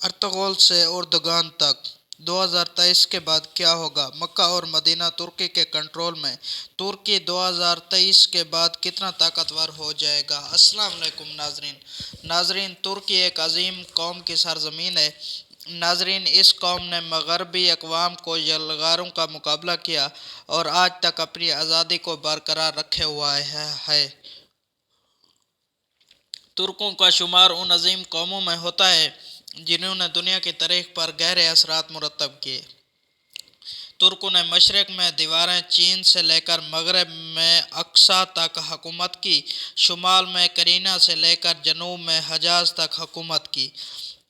Ertugrul سے Erdogan تک 2023 کے بعد کیا ہوگا؟ مکہ اور مدینہ ترکی کے کنٹرول میں، ترکی 2023 کے بعد کتنا طاقتور ہو جائے گا؟ السلام علیکم ناظرین، ترکی ایک عظیم قوم کی سرزمین ہے۔ ناظرین، اس قوم نے مغربی اقوام کو یلغاروں کا مقابلہ کیا اور آج تک اپنی آزادی کو برقرار رکھے ہوا ہے۔ ترکوں کا شمار ان عظیم قوموں میں ہوتا ہے جنہوں نے دنیا کی تاریخ پر گہرے اثرات مرتب کیے۔ ترکوں نے مشرق میں دیوریں چین سے لے کر مغرب میں اقصی تک حکومت کی، شمال میں قرینہ سے لے کر جنوب میں حجاز تک حکومت کی۔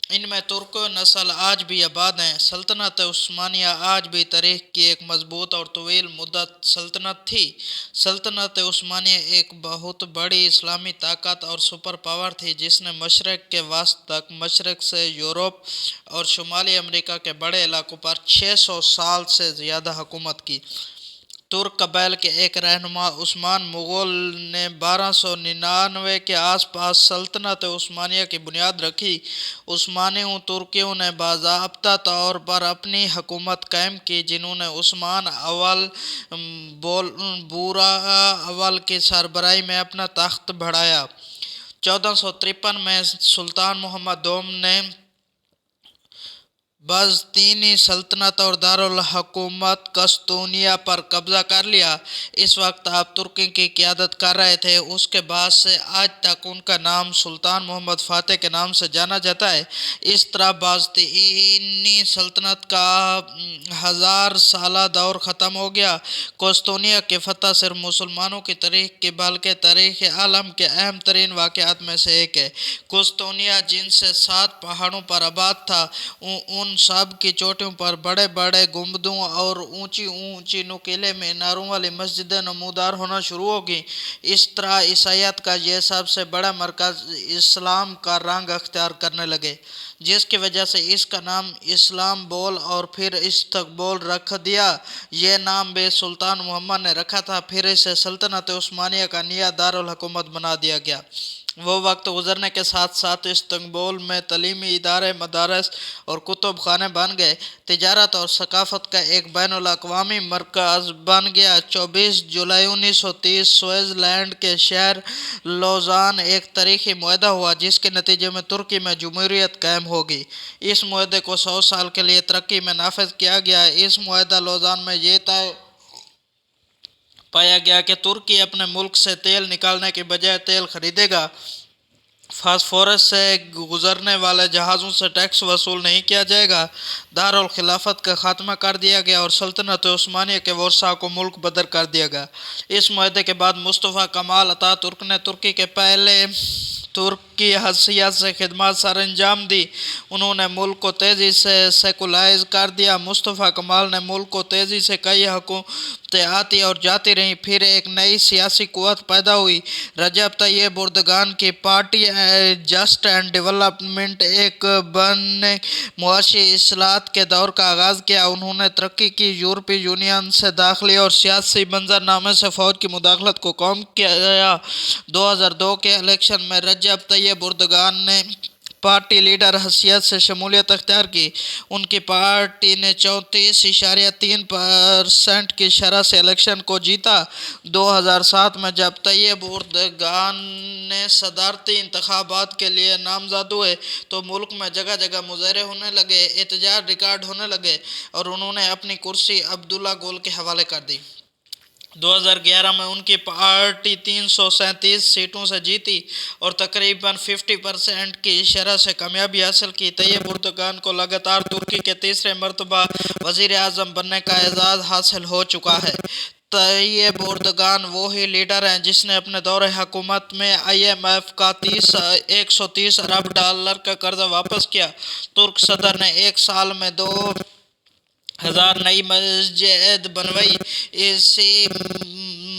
ان میں ترک نسل آج بھی آباد ہیں۔ سلطنت عثمانیہ آج بھی تاریخ کی ایک مضبوط اور طویل مدت سلطنت تھی۔ سلطنت عثمانیہ ایک بہت بڑی اسلامی طاقت اور سپر پاور تھی جس نے مشرق کے وسط تک، مشرق سے یورپ اور شمالی امریکہ کے بڑے علاقوں پر 600 سال سے زیادہ حکومت کی۔ ترک قبائل کے ایک رہنما عثمان مغول نے 1299 کے آس پاس سلطنت عثمانیہ کی بنیاد رکھی۔ عثمانی ترکیوں نے باضابطہ طور پر اپنی حکومت قائم کی، جنہوں نے عثمان اول بورا اول کی سربراہی میں اپنا تخت بڑھایا۔ 1453 میں سلطان محمد دوم نے بازنطینی سلطنت اور دارالحکومت قسطنطنیہ پر قبضہ کر لیا۔ اس وقت آپ ترکی کی قیادت کر رہے تھے۔ اس کے بعد سے آج تک ان کا نام سلطان محمد فاتح کے نام سے جانا جاتا ہے۔ اس طرح بازنطینی سلطنت کا 1000 سالہ دور ختم ہو گیا۔ قسطنطنیہ کی فتح صرف مسلمانوں کی تاریخ کی بلکہ تاریخ عالم کے اہم ترین واقعات میں سے ایک ہے۔ قسطنطنیہ جن سے 7 پہاڑوں پر آباد تھا، ان سب کی چوٹیوں پر بڑے بڑے گنبدوں اور اونچی اونچی نکیلے میناروں والی مسجدیں نمودار ہونا شروع ہوگئیں۔ اس طرح عیسائیت کا یہ سب سے بڑا مرکز اسلام کا رنگ اختیار کرنے لگے، جس کی وجہ سے اس کا نام اسلامبول اور پھر استنبول رکھ دیا۔ یہ نام بھی سلطان محمد نے رکھا تھا۔ پھر اسے سلطنت عثمانیہ کا نیا دارالحکومت بنا دیا گیا۔ وہ وقت گزرنے کے ساتھ ساتھ استنبول میں تعلیمی ادارے، مدارس اور کتب خانے بن گئے، تجارت اور ثقافت کا ایک بین الاقوامی مرکز بن گیا۔ 24 جولائی 1930 سوئٹزر لینڈ کے شہر لوزان ایک تاریخی معاہدہ ہوا جس کے نتیجے میں ترکی میں جمہوریت قائم ہوگی۔ اس معاہدے کو 100 سال کے لیے ترکی میں نافذ کیا گیا۔ اس معاہدہ لوزان میں یہ طے پایا گیا کہ ترکی اپنے ملک سے تیل نکالنے کی بجائے تیل خریدے گا۔ فاسفورس سے گزرنے والے جہازوں سے ٹیکس وصول نہیں کیا جائے گا۔ دارالخلافت کا خاتمہ کر دیا گیا اور سلطنت عثمانیہ کے ورثاء کو ملک بدر کر دیا گیا۔ اس معاہدے کے بعد مصطفیٰ کمال اتا ترک نے ترکی کے پہلے ترک کی حیثیت سے خدمات سر انجام دی۔ انہوں نے ملک کو تیزی سے سیکولرائز کر دیا۔ مصطفیٰ کمال نے ملک کو تیزی سے کئی حکومتیں آتی اور جاتی رہیں، پھر ایک نئی سیاسی قوت پیدا ہوئی۔ رجب طیب اردگان کی پارٹی جسٹ اینڈ ڈیولپمنٹ ایک نے معاشی اصلاحات کے دور کا آغاز کیا۔ انہوں نے ترکی کی، یورپی یونین سے داخلی اور سیاسی منظرنامے سے فوج کی مداخلت کو کم کیا۔ 2002 کے الیکشن میں رجب طیب اردگان نے پارٹی لیڈر حیثیت سے شمولیت اختیار کی۔ ان کی پارٹی نے 34.3% کی شرح سے الیکشن کو جیتا۔ 2007 میں جب طیب اردگان نے صدارتی انتخابات کے لیے نامزد ہوئے تو ملک میں جگہ جگہ مظاہرے ہونے لگے، احتجاج ریکارڈ ہونے لگے اور انہوں نے اپنی کرسی عبداللہ گل کے حوالے کر دی۔ 2011 میں ان کی پارٹی 337 سیٹوں سے جیتی اور تقریباً 50% کی شرح سے کامیابی حاصل کی۔ طیب اردگان کو لگاتار ترکی کے تیسرے مرتبہ وزیر اعظم بننے کا اعزاز حاصل ہو چکا ہے۔ طیب اردگان وہی لیڈر ہیں جس نے اپنے دور حکومت میں IMF کا 130 ارب ڈالر کا قرضہ واپس کیا۔ ترک صدر نے ایک سال میں 2000 نئی مساجد بنوائی۔ اسی